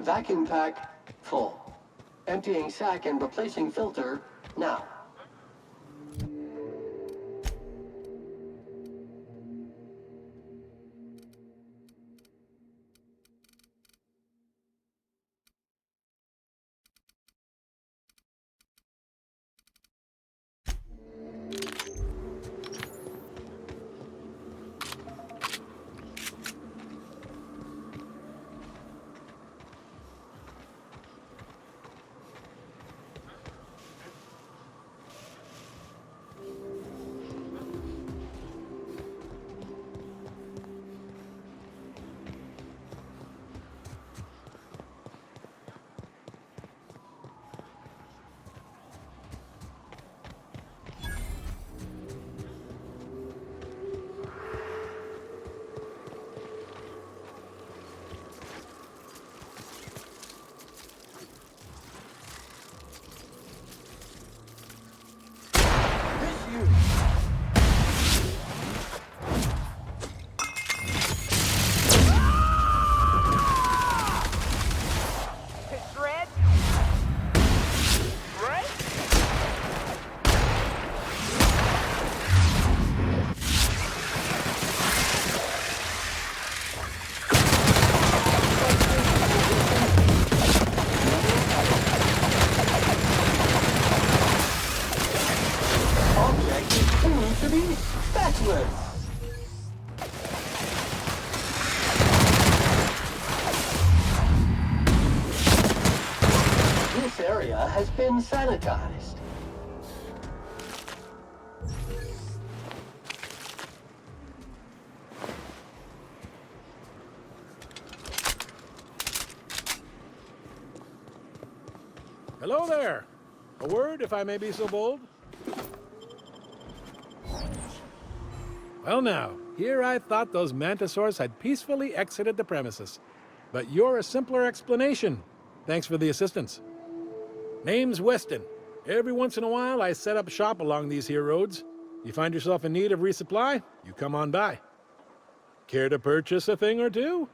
Vacuum pack full. Emptying sack and replacing filter now. This area has been sanitized. Hello there. A word, if I may be so bold? Well now, here I thought those mantisaurs had peacefully exited the premises. But you're a simpler explanation. Thanks for the assistance. Name's Weston. Every once in a while I set up shop along these here roads. You find yourself in need of resupply, you come on by. Care to purchase a thing or two?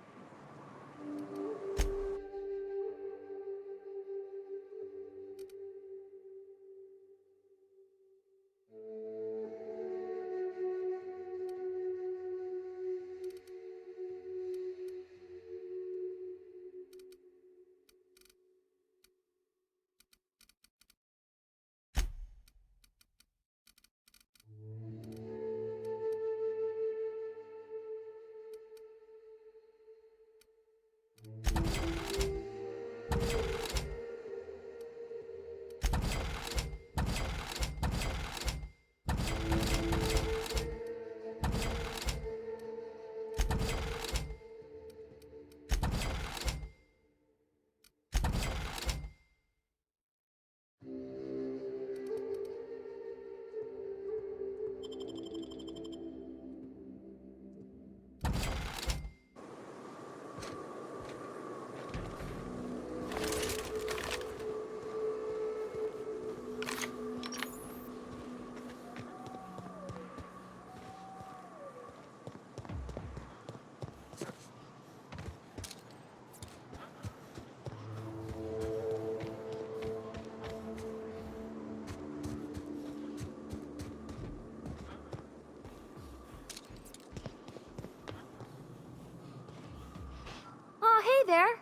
Oh, hey there.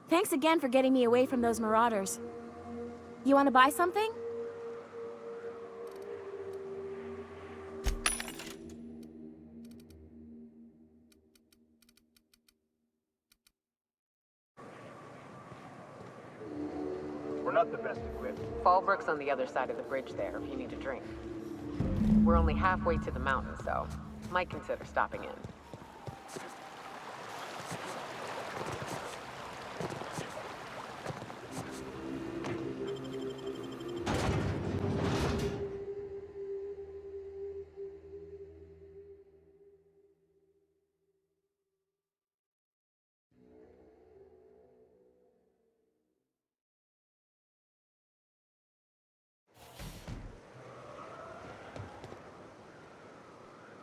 Thanks again for getting me away from those marauders. You want to buy something? We're not the best equipped. Fallbrook's on the other side of the bridge there if you need a drink. We're only halfway to the mountain, so might consider stopping in.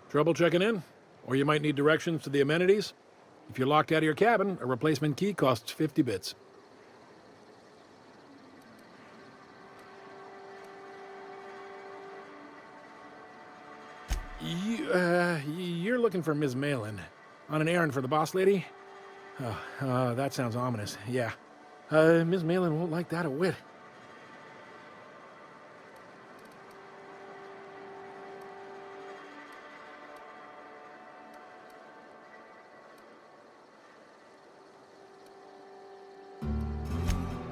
Trouble checking in? Or you might need directions to the amenities? If you're locked out of your cabin, a replacement key costs 50 bits. looking for Ms. Malin. On an errand for the boss lady? That sounds ominous. Yeah. Ms. Malin won't like that a whit.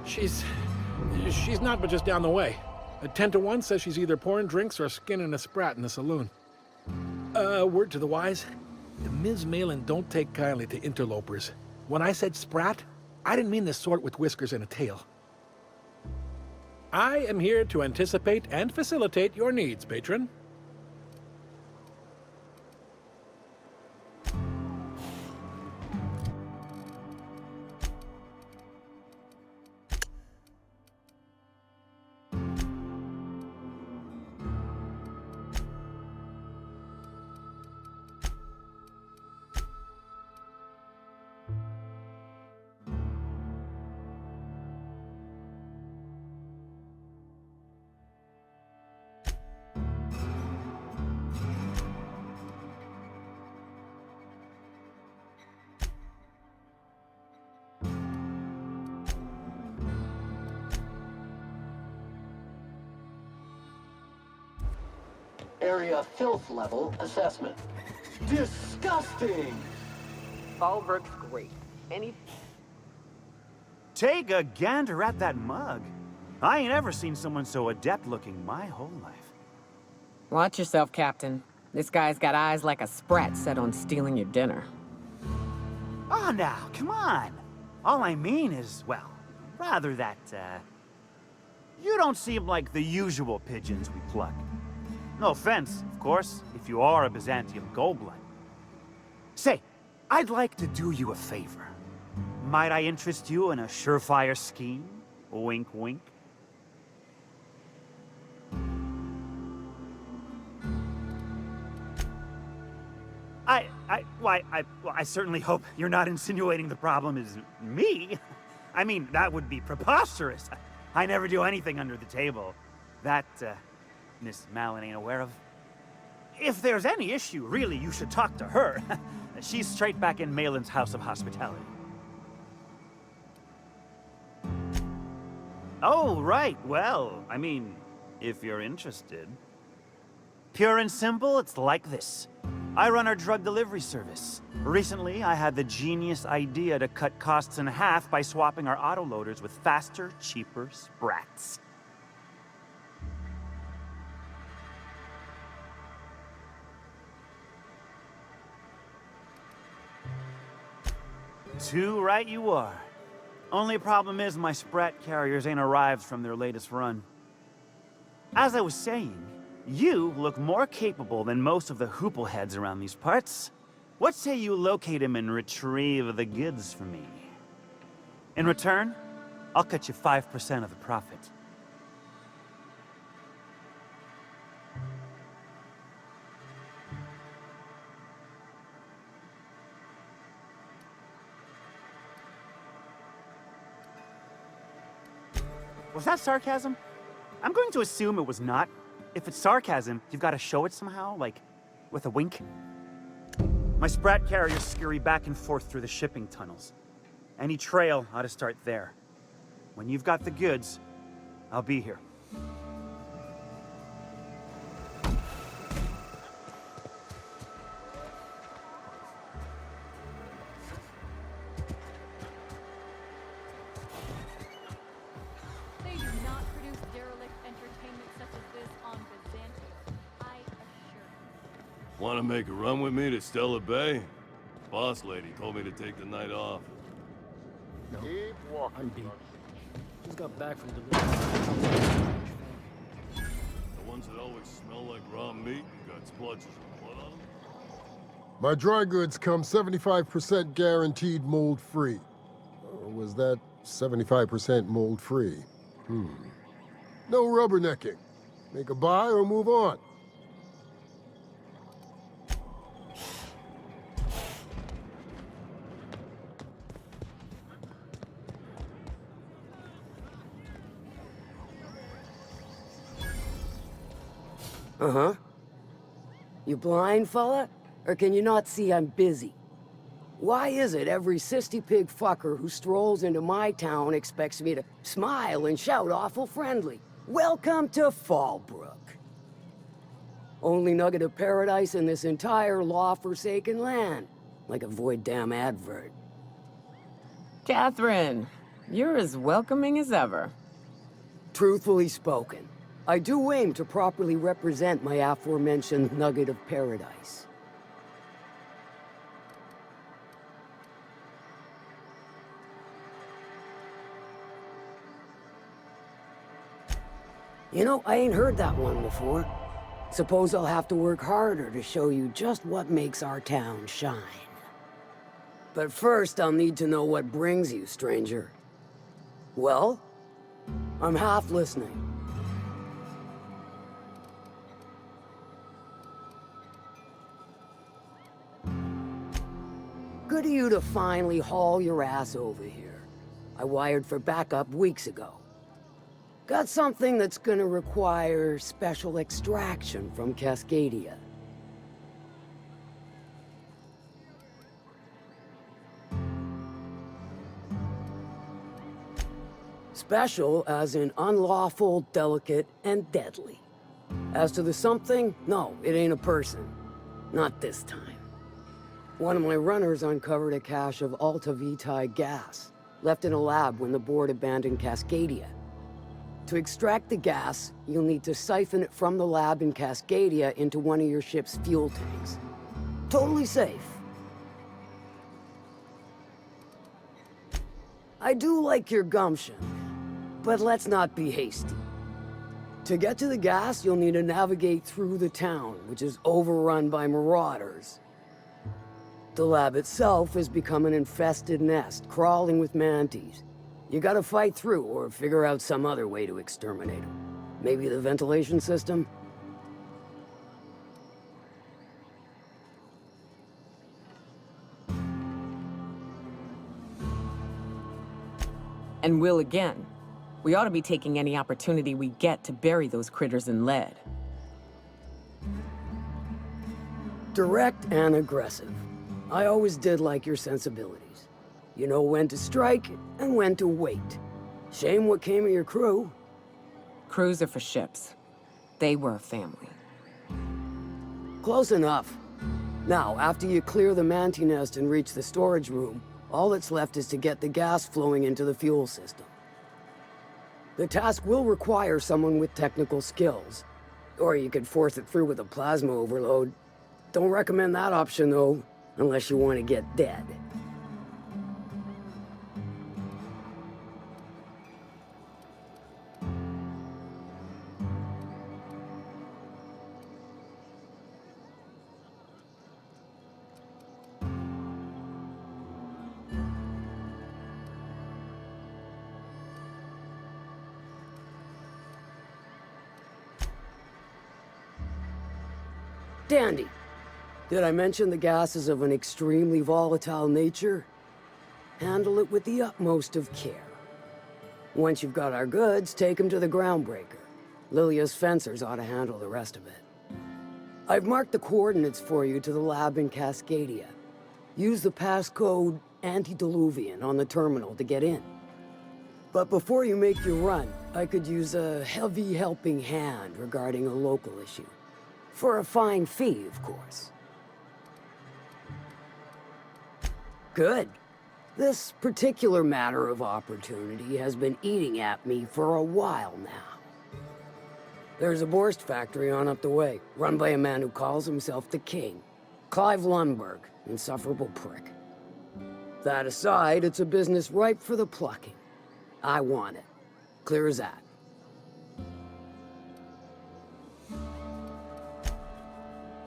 She's not but just down the way. A 10 to 1 says she's either pouring drinks or skinning a sprat in the saloon. Word to the wise, Ms. Malin don't take kindly to interlopers. When I said sprat, I didn't mean the sort with whiskers and a tail. I am here to anticipate and facilitate your needs, patron. Area filth level assessment. Disgusting! Fallbrook's great. Any... Take a gander at that mug. I ain't ever seen someone so adept looking my whole life. Watch yourself, Captain. This guy's got eyes like a sprat set on stealing your dinner. Oh, now, come on. All I mean is, well, rather that, you don't seem like the usual pigeons we pluck. No offense, of course, if you are a Byzantium goldblood. Say, I'd like to do you a favor. Might I interest you in a surefire scheme? Wink, wink. I certainly hope you're not insinuating the problem is me. I mean, that would be preposterous. I never do anything under the table. That, Miss Malin ain't aware of. If there's any issue, really, you should talk to her. She's straight back in Malin's House of Hospitality. Oh, right. Well, I mean, if you're interested. Pure and simple, it's like this. I run our drug delivery service. Recently, I had the genius idea to cut costs in half by swapping our autoloaders with faster, cheaper sprats. Too right you are. Only problem is my sprat carriers ain't arrived from their latest run. As I was saying, you look more capable than most of the hoople heads around these parts. What say you locate him and retrieve the goods for me? In return, I'll cut you 5% of the profit. Was that sarcasm? I'm going to assume it was not. If it's sarcasm, you've got to show it somehow, like, with a wink. My sprat carriers scurry back and forth through the shipping tunnels. Any trail ought to start there. When you've got the goods, I'll be here. They do not produce derelict entertainment such as this on Byzantium, I assure you. Want to make a run with me to Stella Bay? Boss lady told me to take the night off. Keep walking. I'm deep. Just got back from delivery. The ones that always smell like raw meat and got splotches of blood on them? My dry goods come 75% guaranteed mold-free. Or was that 75% mold-free? No rubbernecking. Make a buy or move on. Uh-huh. You blind, fella? Or can you not see I'm busy? Why is it every sissy pig fucker who strolls into my town expects me to smile and shout awful friendly? Welcome to Fallbrook. Only nugget of paradise in this entire law-forsaken land. Like a void damn advert. Catherine, you're as welcoming as ever. Truthfully spoken, I do aim to properly represent my aforementioned nugget of paradise. You know, I ain't heard that one before. Suppose I'll have to work harder to show you just what makes our town shine. But first, I'll need to know what brings you, stranger. Well? I'm half listening. Good of you to finally haul your ass over here. I wired for backup weeks ago. Got something that's gonna require special extraction from Cascadia. Special as in unlawful, delicate, and deadly. As to the something, no, it ain't a person. Not this time. One of my runners uncovered a cache of Alta Vitae gas, left in a lab when the board abandoned Cascadia. To extract the gas, you'll need to siphon it from the lab in Cascadia into one of your ship's fuel tanks. Totally safe. I do like your gumption, but let's not be hasty. To get to the gas, you'll need to navigate through the town, which is overrun by marauders. The lab itself has become an infested nest, crawling with manties. You gotta fight through, or figure out some other way to exterminate them. Maybe the ventilation system? And will again. We ought to be taking any opportunity we get to bury those critters in lead. Direct and aggressive. I always did like your sensibilities. You know when to strike and when to wait. Shame what came of your crew. Crews are for ships. They were a family. Close enough. Now, after you clear the manti nest and reach the storage room, all that's left is to get the gas flowing into the fuel system. The task will require someone with technical skills. Or you could force it through with a plasma overload. Don't recommend that option, though, unless you want to get dead. Dandy. Did I mention the gas is of an extremely volatile nature? Handle it with the utmost of care. Once you've got our goods, take them to the groundbreaker. Lilia's fencers ought to handle the rest of it. I've marked the coordinates for you to the lab in Cascadia. Use the passcode Antediluvian on the terminal to get in. But before you make your run, I could use a heavy helping hand regarding a local issue. For a fine fee, of course. Good. This particular matter of opportunity has been eating at me for a while now. There's a Borst factory on up the way, run by a man who calls himself the King. Clive Lundberg, insufferable prick. That aside, it's a business ripe for the plucking. I want it. Clear as that.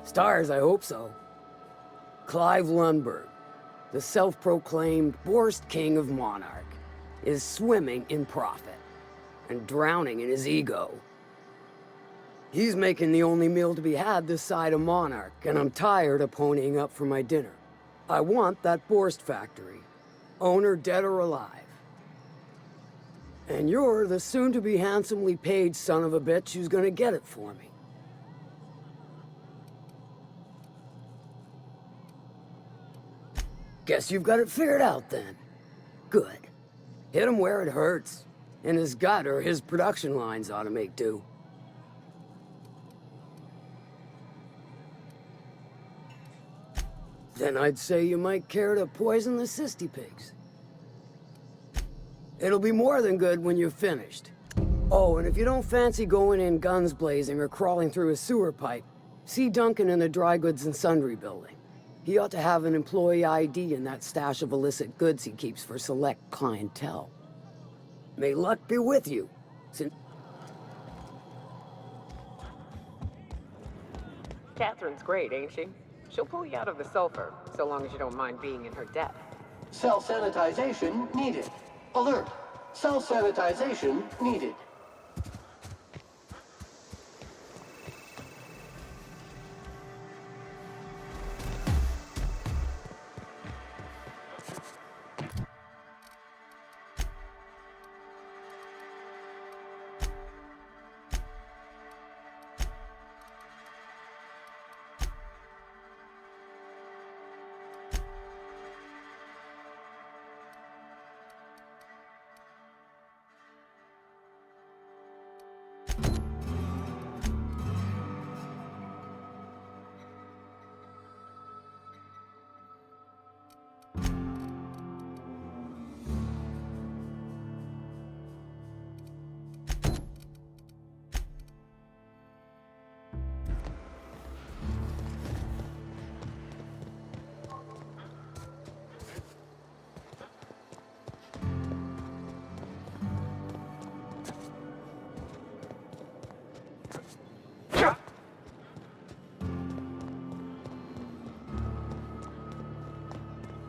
Stars, I hope so. Clive Lundberg, the self-proclaimed Borst King of Monarch, is swimming in profit and drowning in his ego. He's making the only meal to be had this side of Monarch, and I'm tired of ponying up for my dinner. I want that Borst factory, owner dead or alive. And you're the soon-to-be handsomely paid son of a bitch who's gonna get it for me. Guess you've got it figured out then. Good. Hit him where it hurts. And his gut or his production lines ought to make do. Then I'd say you might care to poison the cysty pigs. It'll be more than good when you're finished. Oh, and if you don't fancy going in guns blazing or crawling through a sewer pipe, see Duncan in the Dry Goods and Sundry building. He ought to have an employee ID in that stash of illicit goods he keeps for select clientele. May luck be with you, since... Catherine's great, ain't she? She'll pull you out of the sulfur, so long as you don't mind being in her debt. Cell sanitization needed. Alert. Cell sanitization needed.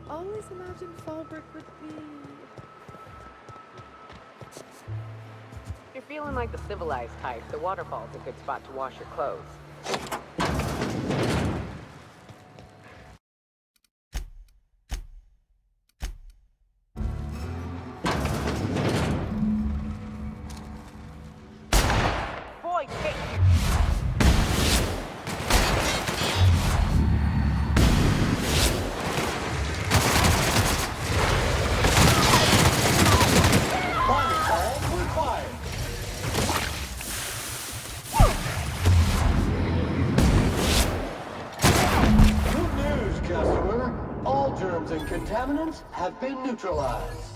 Always imagined Fallbrook would be... If you're feeling like the civilized type, the waterfall's a good spot to wash your clothes. Boy, take it! Germs and contaminants have been neutralized.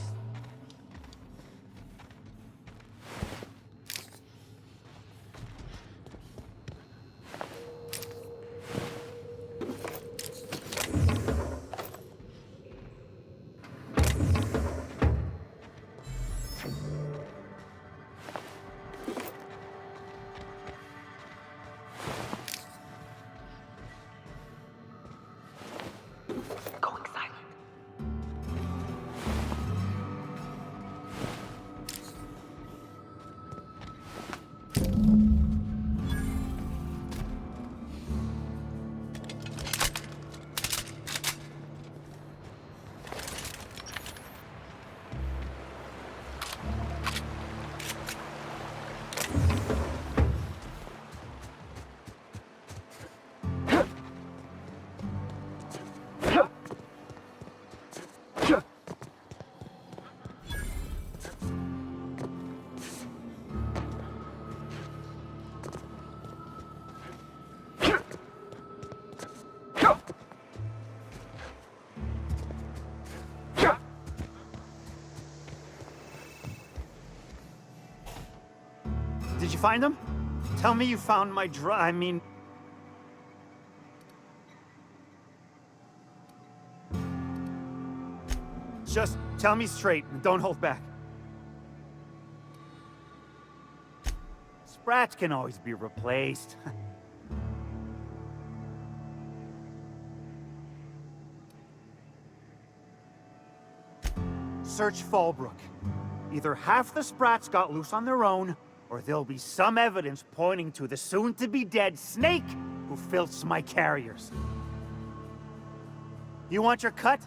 Did you find them? Tell me you found my Just tell me straight and don't hold back. Sprats can always be replaced. Search Fallbrook. Either half the Sprats got loose on their own, or there'll be some evidence pointing to the soon-to-be-dead Snake who filched my carriers. You want your cut?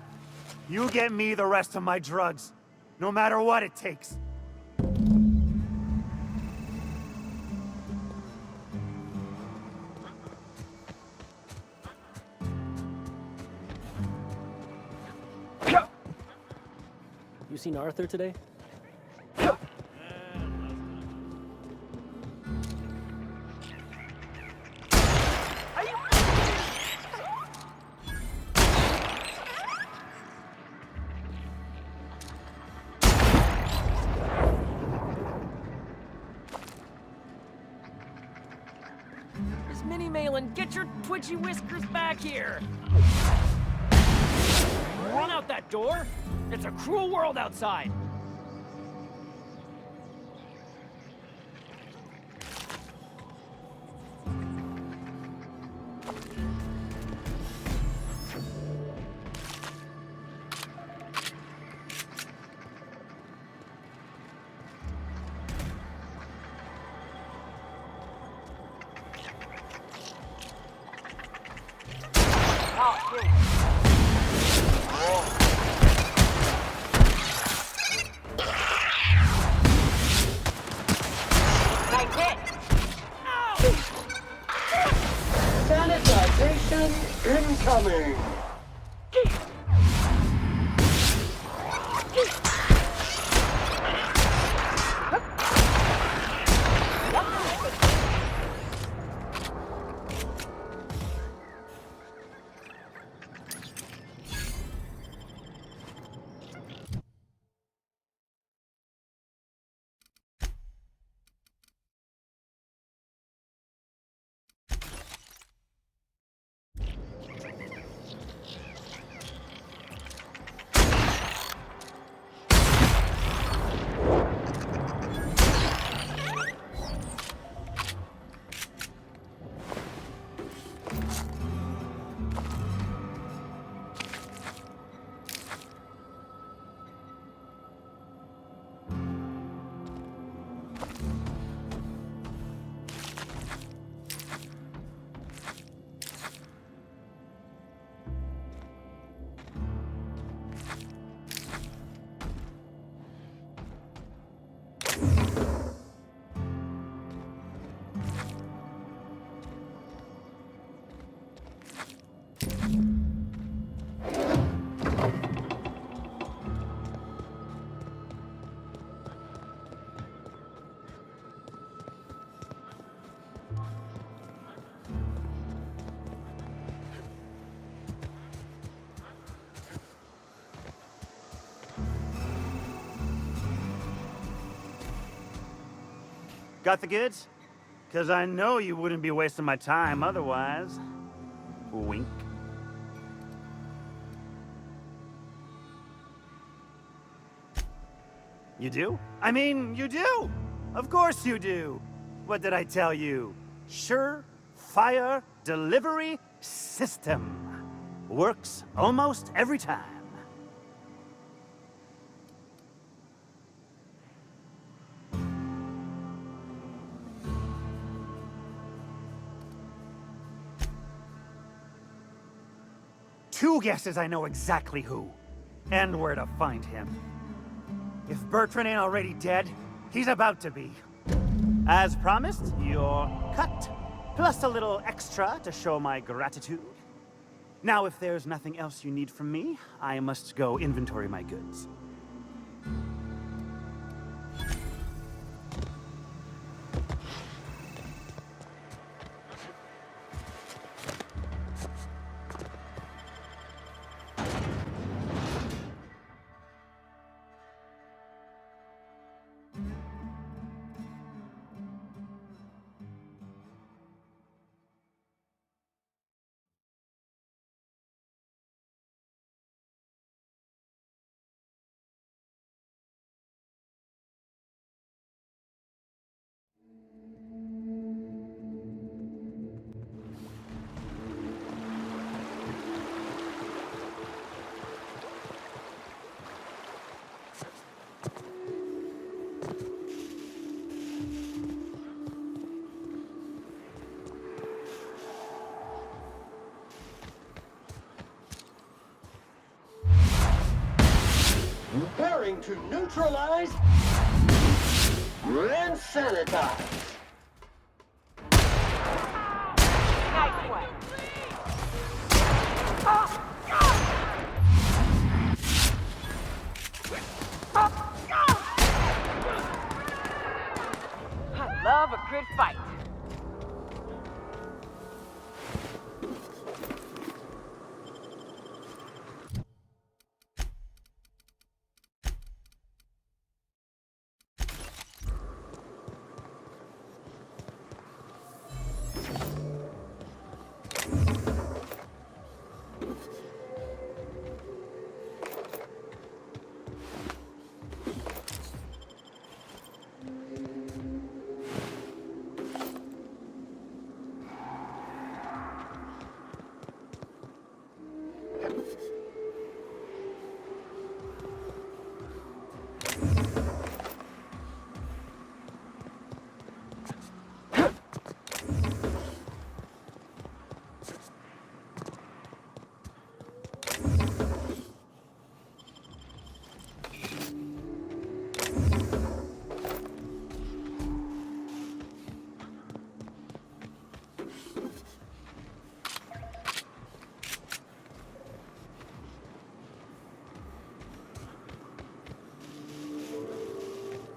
You get me the rest of my drugs, no matter what it takes. You seen Arthur today? Miss Minnie Malin, get your twitchy whiskers back here! Run out that door! It's a cruel world outside! Sanitization incoming! Got the goods? Because I know you wouldn't be wasting my time otherwise. Wink. You do? I mean, you do! Of course you do! What did I tell you? Sure-fire delivery system. Works almost every time. Two guesses I know exactly who, and where to find him. If Bertrand ain't already dead, he's about to be. As promised, your cut, plus a little extra to show my gratitude. Now, if there's nothing else you need from me, I must go inventory my goods. Preparing to neutralize and sanitize. Nice one.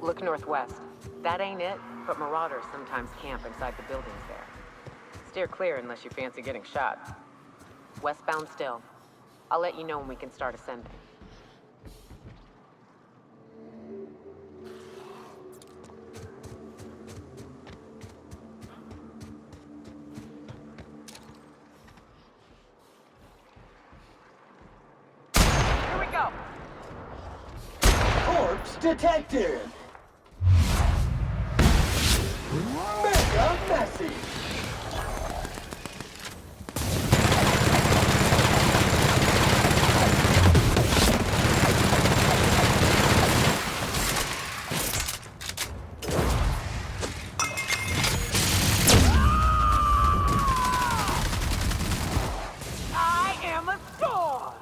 Look northwest. That ain't it, but marauders sometimes camp inside the buildings there. Steer clear unless you fancy getting shot. Westbound still. I'll let you know when we can start ascending. Here we go! Corpse detected! Mega messy! I am a sword!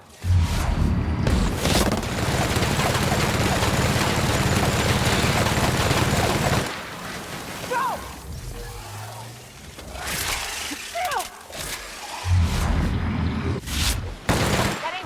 Go! Still! Ready?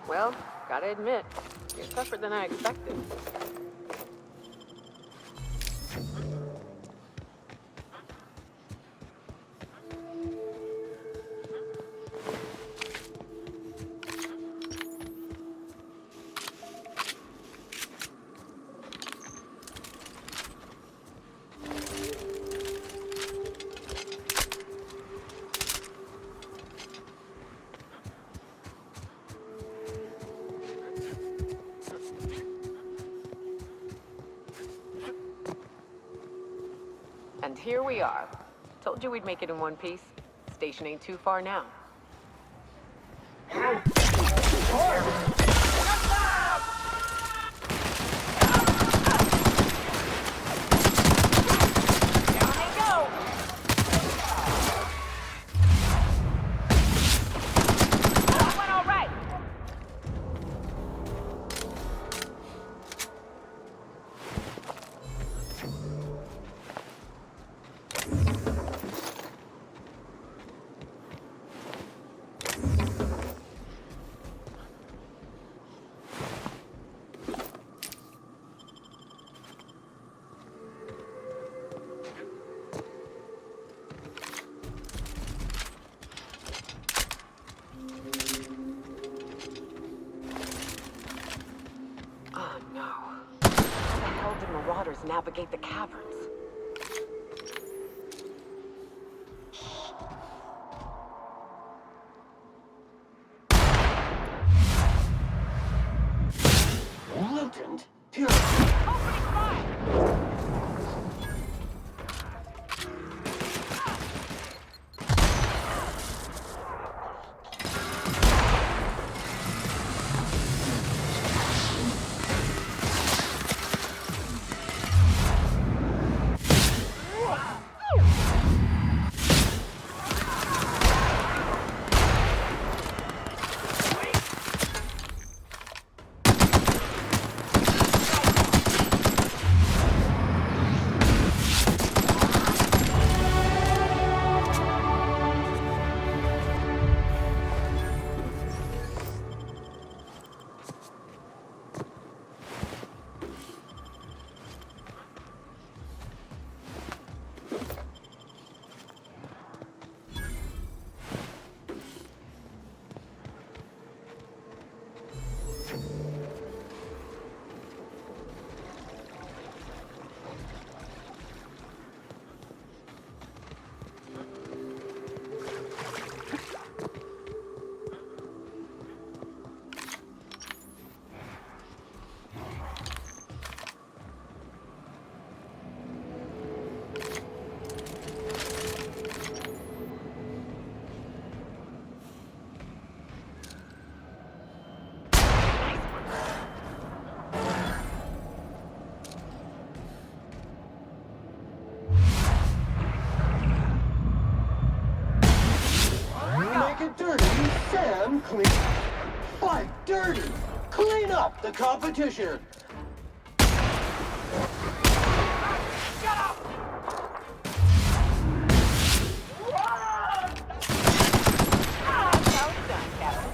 Well, gotta admit, you're tougher than I expected. And here we are. Told you we'd make it in one piece. Station ain't too far now. Down they go! That went all right! Oh no. How the hell did marauders navigate the caverns? Mutant? Pure. Opening fire! dirty, Sam clean. Fight dirty. Clean up the competition. Well done, Captain.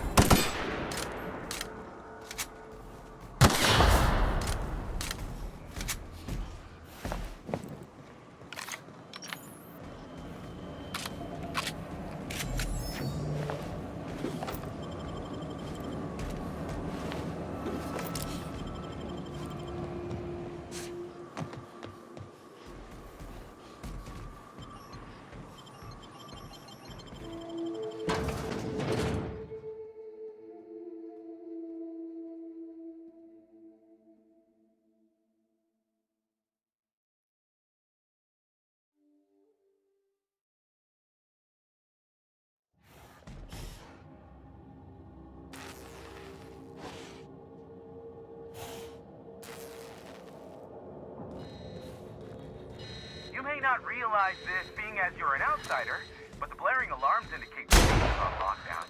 You may not realize this being as you're an outsider, but the blaring alarms indicate the place is on lockdown.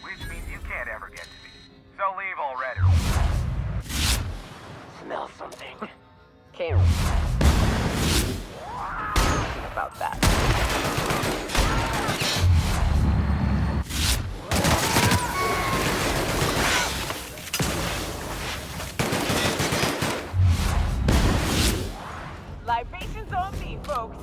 Which means you can't ever get to me. So leave already. Smell something. Can't about that. Libations on me, folks.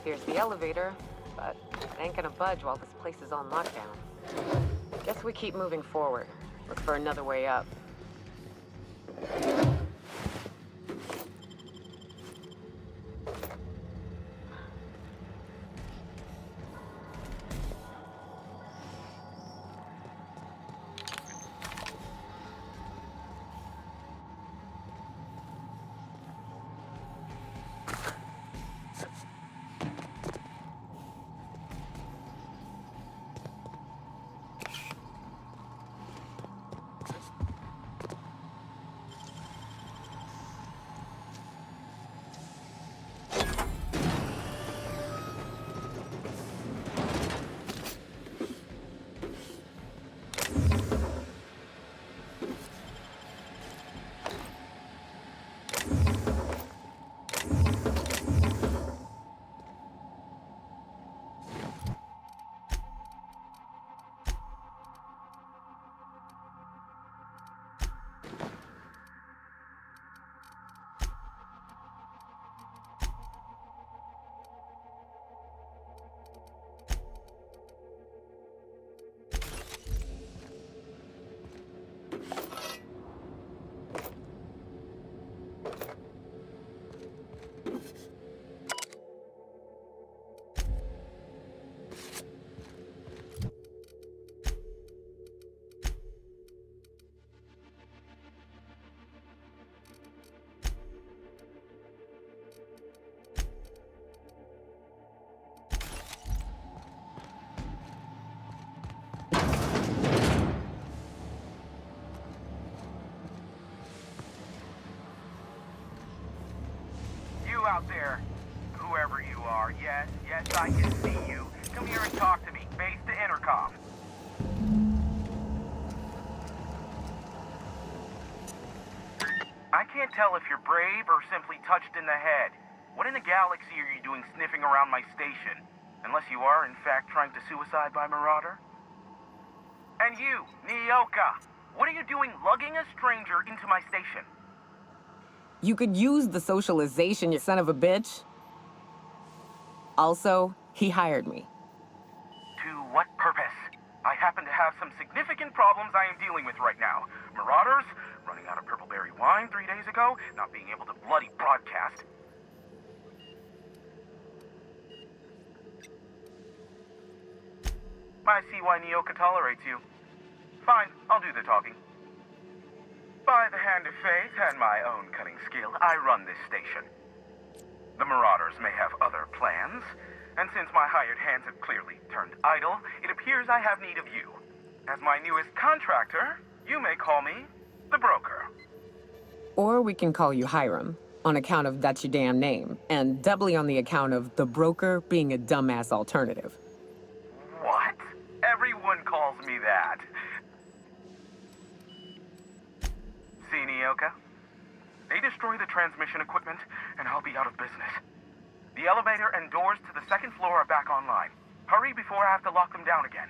Here's the elevator, but it ain't gonna budge while this place is on lockdown. Guess we keep moving forward. Look for another way up. Out there, whoever you are, yes, I can see you. Come here and talk to me. Base to intercom. I can't tell if you're brave or simply touched in the head. What in the galaxy are you doing sniffing around my station? Unless you are, in fact, trying to suicide by Marauder? And you, Nyoka, what are you doing lugging a stranger into my station? You could use the socialization, you son of a bitch. Also, he hired me. To what purpose? I happen to have some significant problems I am dealing with right now. Marauders, running out of purple berry wine 3 days ago, not being able to bloody broadcast. I see why Nyoka tolerates you. Fine, I'll do the talking. By the hand of fate and my own cunning skill, I run this station. The Marauders may have other plans, and since my hired hands have clearly turned idle, it appears I have need of you. As my newest contractor, you may call me the Broker. Or we can call you Hiram, on account of that's your damn name, and doubly on the account of the Broker being a dumbass alternative. What? Everyone calls me that. See, Nyoka? They destroy the transmission equipment, and I'll be out of business. The elevator and doors to the second floor are back online. Hurry before I have to lock them down again.